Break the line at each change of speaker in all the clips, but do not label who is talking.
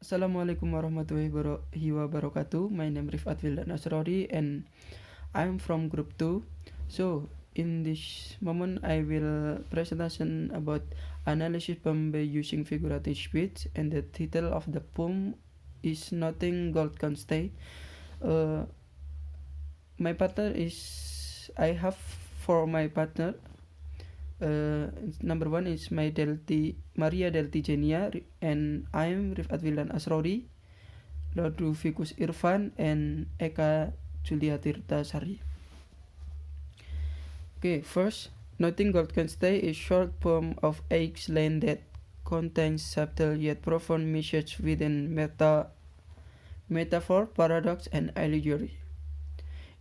Assalamualaikum warahmatullahi wabarakatuh. My name is Rifat Wildan Asrori and I'm from group 2. So in this moment I will presentation about analysis poem by using figurative speech, and the title of the poem is Nothing Gold Can Stay. My partner is I have for my partner number 1 is Maria Delti Genia, and I'm Rifat Wildan Asrori, Loduvikus Irfan, and Eka Julia Tirta Sari. Okay, first, Nothing Gold Can Stay is short poem of 8 lines that contains subtle yet profound message within metaphor, paradox, and allegory.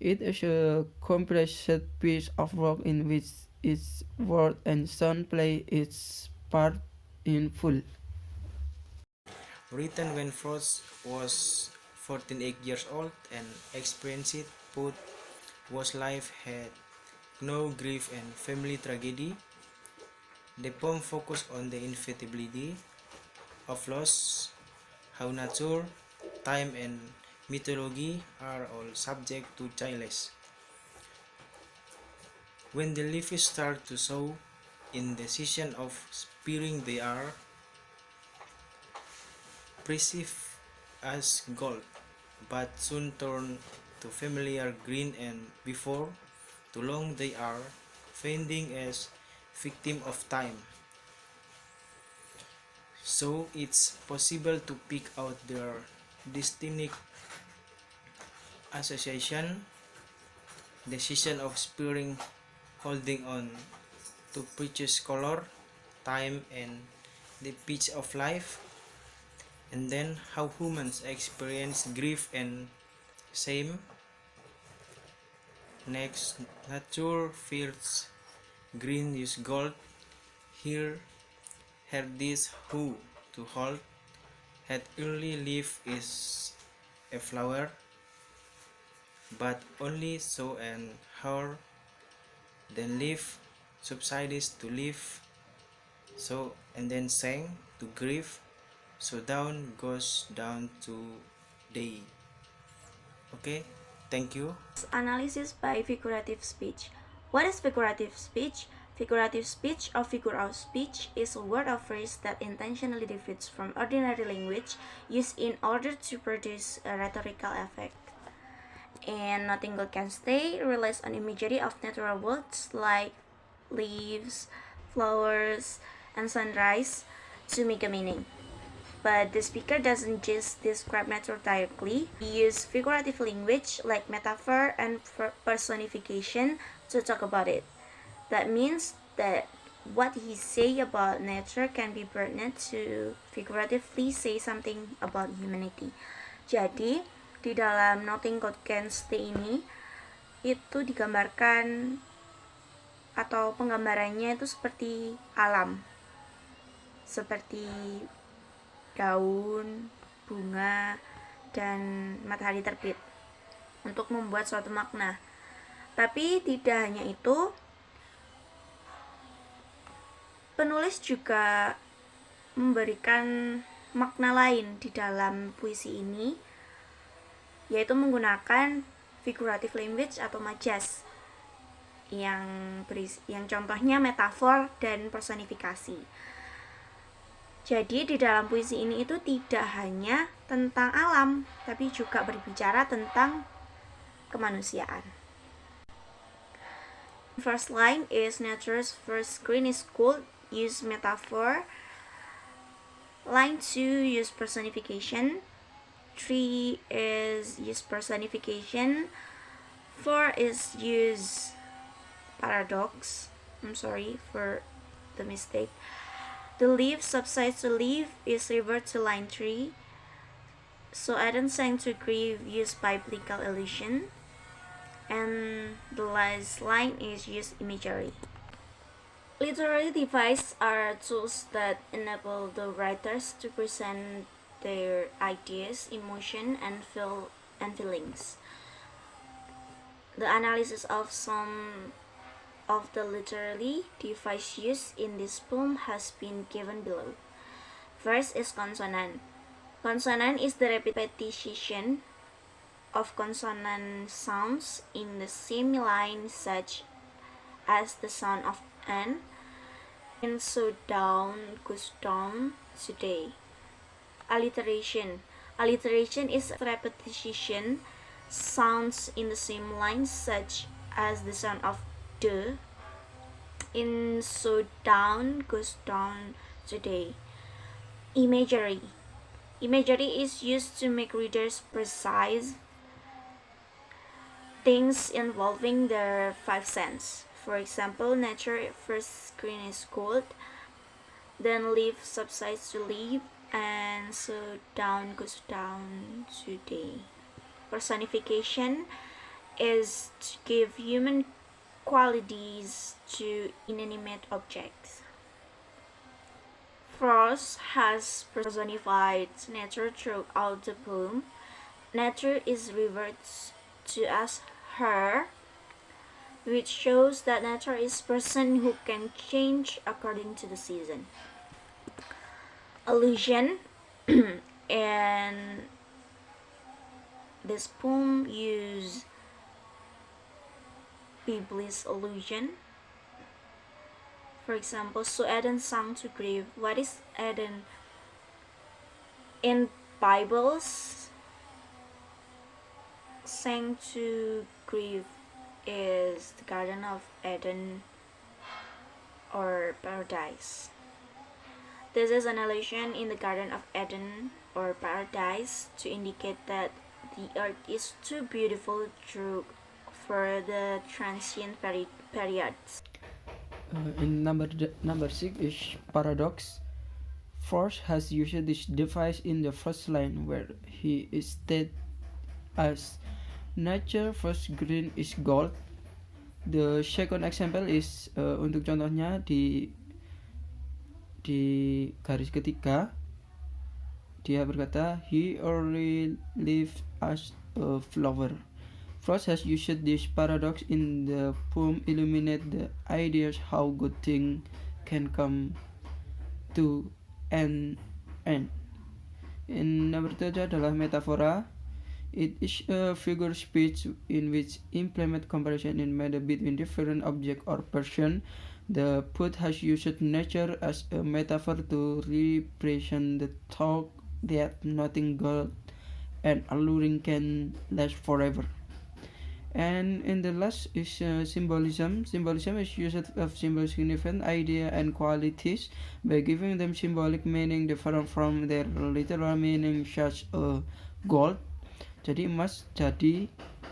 It is a compressed piece of work in which its word and sound play its part in full.
Written when Frost was 48 years old and experienced both was life had no grief and family tragedy. The poem focused on the inevitability of loss, how nature, time, and mythology are all subject to change. When the leaves start to show in the season of spring, they are perceived as gold, but soon turn to familiar green, and before too long they are fading as victim of time. So it's possible to pick out their distinct association, the season of spring holding on to precious color, time, and the pitch of life, and then how humans experience grief and shame. Next, nature feels green is gold. Here, this who to hold, had early leaf is a flower, but only so and how, then leaf subsides to leaf, so and then sang to grief, so down goes down to day. Okay, thank you.
Analysis by figurative speech. What is figurative speech? Figurative speech or figure of speech is a word or phrase that intentionally deviates from ordinary language used in order to produce a rhetorical effect. And Nothing Good Can Stay relies on imagery of natural worlds like leaves, flowers, and sunrise to make a meaning. But the speaker doesn't just describe nature directly. He uses figurative language like metaphor and personification to talk about it. That means that what he say about nature can be pertinent to figuratively say something about humanity. Jadi, di dalam Nothing God Can Stay ini itu digambarkan atau penggambarannya itu seperti alam. Seperti daun, bunga, dan matahari terbit untuk membuat suatu makna. Tapi tidak hanya itu, penulis juga memberikan makna lain di dalam puisi ini, yaitu menggunakan figurative language atau majas yang contohnya metafor dan personifikasi. Jadi di dalam puisi ini itu tidak hanya tentang alam, tapi juga berbicara tentang kemanusiaan. First line is nature's first green is gold, use metaphor. Line 2 use personification. 3 is use personification. 4 is use paradox. I'm sorry for the mistake. The leaf subsides to leaf is revert to line 3. So Adam sang to grieve used biblical allusion. And the last line is used imagery. Literary devices are tools that enable the writers to present their ideas, emotion, and feelings. The analysis of some of the literary devices used in this poem has been given below. First is consonant. Consonant is the repetition of consonant sounds in the same line, such as the sound of N in so down goes down today. Alliteration. Alliteration is repetition sounds in the same line, such as the sound of the in so down goes down today. Imagery. Imagery is used to make readers precise things involving their five senses. For example, nature first screen is gold, then leaf subsides to leaf, and so down goes down today. Personification is to give human qualities to inanimate objects. Frost has personified nature throughout the poem. Nature is referred to as her, which shows that nature is person who can change according to the season. Allusion and this poem use Biblis allusion. For example, so Eden sang to grieve. What is Eden? In Bibles, sang to grieve is the Garden of Eden or Paradise. This is an allusion in the Garden of Eden or Paradise to indicate that the earth is too beautiful for the transient periods.
In number 6 is paradox. Frost has used this device in the first line where he is stated as nature first green is gold. The second example is untuk contohnya di garis ketiga dia berkata he only lived as a flower. Frost has used this paradox in the poem illuminate the ideas how good things can come to an end. In number 7 adalah metafora. It is a figure speech in which implement comparison in matter between different object or person. The poet has used nature as a metaphor to represent the thought that nothing good and alluring can last forever. And in the last is symbolism. Symbolism is used of symbol significant idea and qualities by giving them symbolic meaning different from their literal meaning, such as gold. Jadi emas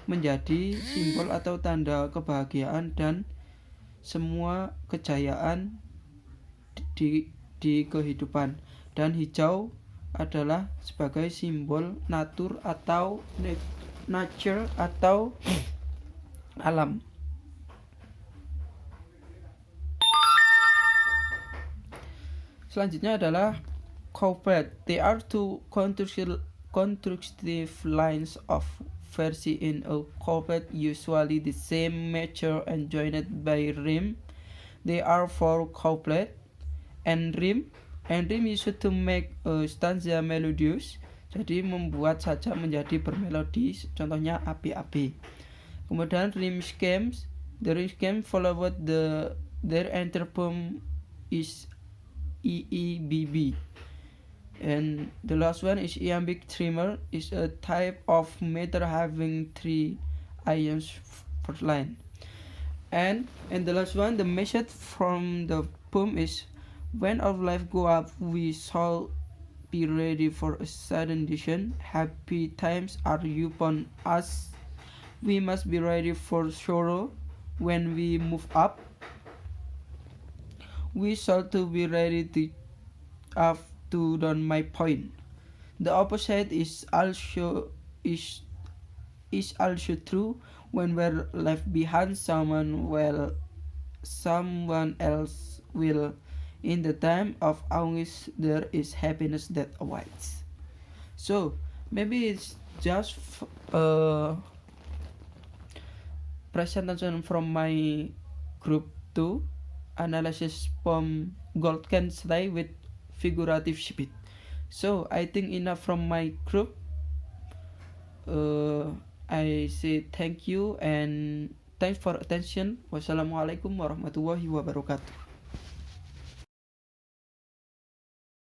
menjadi simbol atau tanda kebahagiaan dan semua kejayaan di kehidupan. Dan hijau adalah sebagai simbol nature atau alam. Selanjutnya adalah couplet. They are two constructive lines of verse in a couplet, usually the same measure and joined by rhyme. They are four couplet and rhyme used to make a stanza melodious. Jadi membuat saja menjadi bermelodi, contohnya api-api. Kemudian rhyme schemes. The rhyme scheme followed their entire poem is EEBB. And the last one is iambic trimmer, is a type of meter having 3 ions per line. And the last one, the message from the poem is when our life go up, we shall be ready for a sudden decision. Happy times are upon us. We must be ready for sorrow when we move up. We shall to be ready to up to down my point. The opposite is also true when we're left behind. Someone else will. In the time of anguish, there is happiness that awaits. So maybe it's just presentation from my group 2 analysis poem Gold Can Stay with figurative speech. So I think enough from my group. uh, I say thank you and thanks for attention. Wassalamualaikum warahmatullahi wabarakatuh.